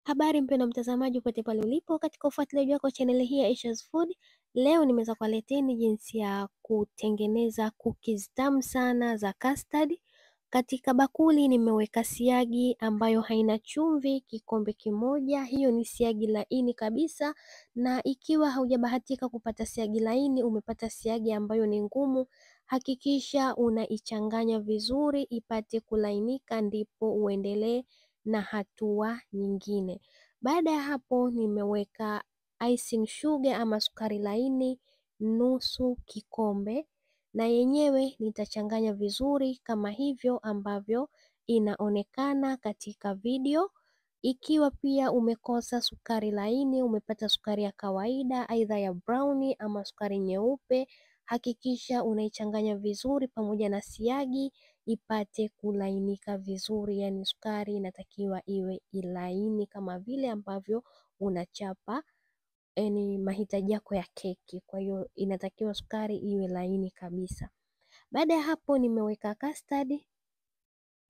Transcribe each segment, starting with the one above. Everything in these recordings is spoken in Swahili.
Habari mpendwa mtazamaji popote pale ulipo katika ufuatiliaji wako channel hii ya Aisha's Food. Leo nimeweza kuwaleteni jinsi ya kutengeneza cookies tamu sana za custard. Katika bakuli nimeweka siagi ambayo haina chumvi kikombe kimoja. Hiyo ni siagi laini kabisa, na ikiwa haujabahatika kupata siagi laini, umepata siagi ambayo ni ngumu, hakikisha unaichanganya vizuri ipate kulainika, ndipo uendelee na hatua nyingine. Baada ya hapo nimeweka icing sugar ama sukari laini nusu kikombe, na yenyewe nitachanganya vizuri kama hivyo ambavyo inaonekana katika video. Ikiwa pia umekosa sukari laini, umepata sukari ya kawaida aidha ya brownie ama sukari nyeupe, hakikisha unaichanganya vizuri pamoja na siagi ipate kulainika vizuri. Yani sukari inatakiwa iwe ilaini kama vile ambavyo unachapa yani mahitaji yako ya keki. Kwa hiyo inatakiwa sukari iwe laini kabisa. Baada ya hapo nimeweka custard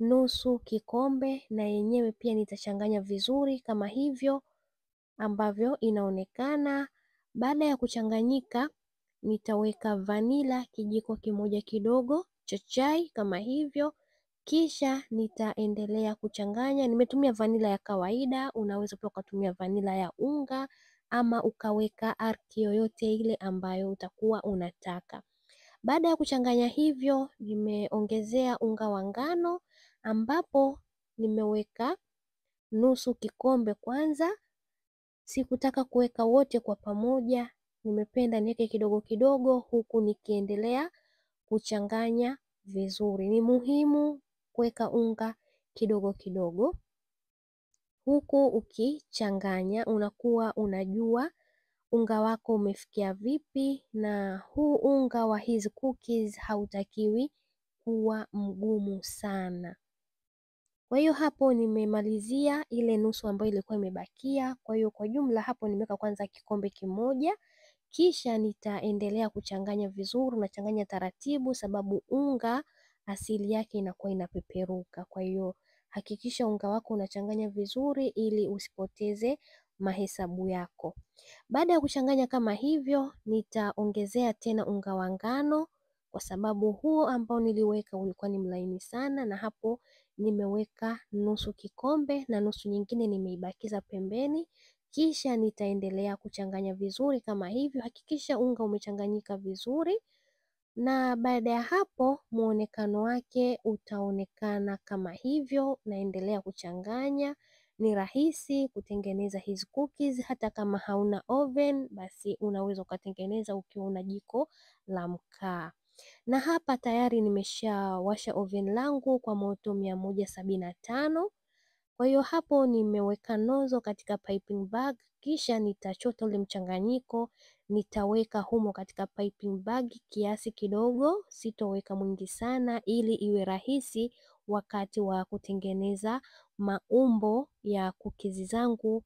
nusu kikombe, na yenyewe pia nitachanganya vizuri kama hivyo ambavyo inaonekana. Baada ya kuchanganyika, nitaweka vanila kijiko kimoja kidogo cha chai kama hivyo, kisha nitaendelea kuchanganya. Nimetumia vanila ya kawaida, unaweza pia ukatumia vanila ya unga ama ukaweka arki yoyote ile ambayo utakuwa unataka. Baada ya kuchanganya hivyo, nimeongezea unga wa ngano ambapo nimeweka nusu kikombe kwanza. Sikutaka kuweka wote kwa pamoja, nimependa niweke kidogo kidogo huku nikiendelea kuchanganya vizuri. Ni muhimu kuweka unga kidogo kidogo huku ukichanganya, unakuwa unajua unga wako umefikia vipi, na huu unga wa hizi cookies hautakiwi kuwa mgumu sana. Kwa hiyo hapo nimemalizia ile nusu ambayo ilikuwa imebakia. Kwa hiyo kwa jumla hapo nimeweka kwanza kikombe kimoja, kisha nitaendelea kuchanganya vizuri. Nachanganya taratibu sababu unga asili yake inakuwa inapeperuka. Kwa hiyo hakikisha unga wako unachanganya vizuri ili usipoteze mahesabu yako. Baada ya kuchanganya kama hivyo, nitaongezea tena unga wa ngano kwa sababu huo ambao niliweka ulikuwa ni mlaini sana, na hapo nimeweka nusu kikombe na nusu nyingine nimeibakiza pembeni. Kisha nitaendelea kuchanganya vizuri kama hivyo. Hakikisha unga umechanganyika vizuri, na baada ya hapo muonekano wake utaonekana kama hivyo. Naendelea kuchanganya. Ni rahisi kutengeneza hizi cookies, hata kama hauna oven basi unaweza ukatengeneza ukiwa una jiko la mkaa. Na hapa tayari nimeshawasha oven langu kwa moto 175. Kwa hiyo hapo nimeweka nozo katika piping bag, kisha nitachota ule mchanganyiko, nitaweka humo katika piping bag kiasi kidogo, sitoweka mwingi sana ili iwe rahisi wakati wa kutengeneza maumbo ya cookies zangu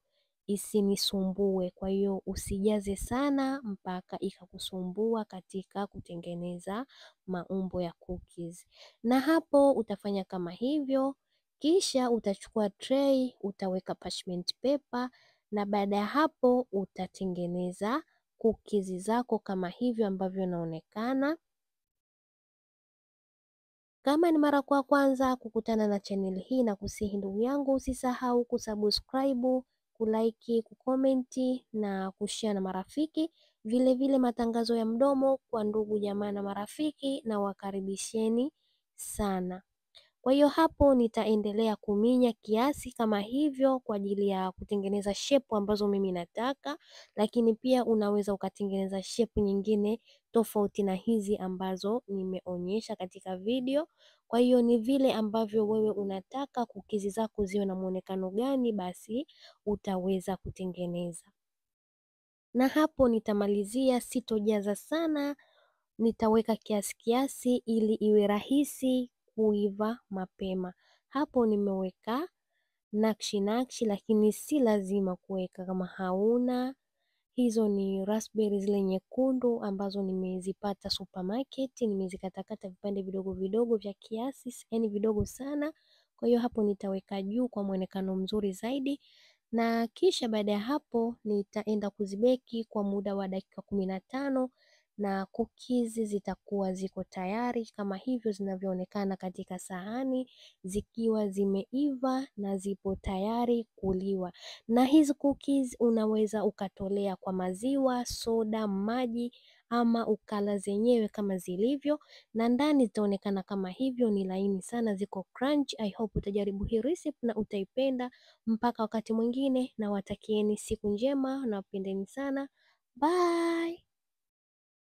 isinisumbue. Kwa hiyo usijaze sana mpaka ikakusumbua katika kutengeneza maumbo ya cookies. Na hapo utafanya kama hivyo, kisha utachukua tray, utaweka parchment paper, na baada ya hapo utatengeneza cookies zako kama hivyo ambavyo inaonekana. Kama ni mara kwa kwanza kukutana na channel hii, na kusihi ndugu yangu usisahau kusubscribe, kulike, kukomenti na kushare na marafiki. Vile vile matangazo ya mdomo kwa ndugu jamaa na marafiki, na wakaribisheni sana. Kwa hiyo hapo nitaendelea kuminya kiasi kama hivyo kwa ajili ya kutengeneza shape ambazo mimi nataka, lakini pia unaweza ukatengeneza shape nyingine tofauti na hizi ambazo nimeonyesha katika video. Kwa hiyo ni vile ambavyo wewe unataka cookies zako ziwe na muonekano gani, basi utaweza kutengeneza. Na hapo nitamalizia, sitojaza sana, nitaweka kiasi kiasi ili iwe rahisi kuiva mapema. Hapo nimeweka nakshi, lakini si lazima kuweka kama hauna. Hizo ni raspberry zile nyekundu ambazo nimezipata supermarket, nimezikatakata vipande vidogo vidogo vya kiasi, yani vidogo sana. Kwa hiyo hapo nitaweka juu kwa muonekano mzuri zaidi. na kisha baada ya hapo nitaenda kuzibeki kwa muda wa dakika 15 na cookies zitakuwa ziko tayari kama hivyo zinavyoonekana katika sahani, zikiwa zimeiva na zipo tayari kuliwa. Na hizi cookies unaweza ukatolea kwa maziwa, soda, maji ama ukala zenyewe kama zilivyo, na ndani zitaonekana kama hivyo, ni laini sana, ziko crunch. I hope utajaribu hii recipe na utaipenda. Mpaka wakati mwingine, na watakieni siku njema, na wapendeni sana. Bye.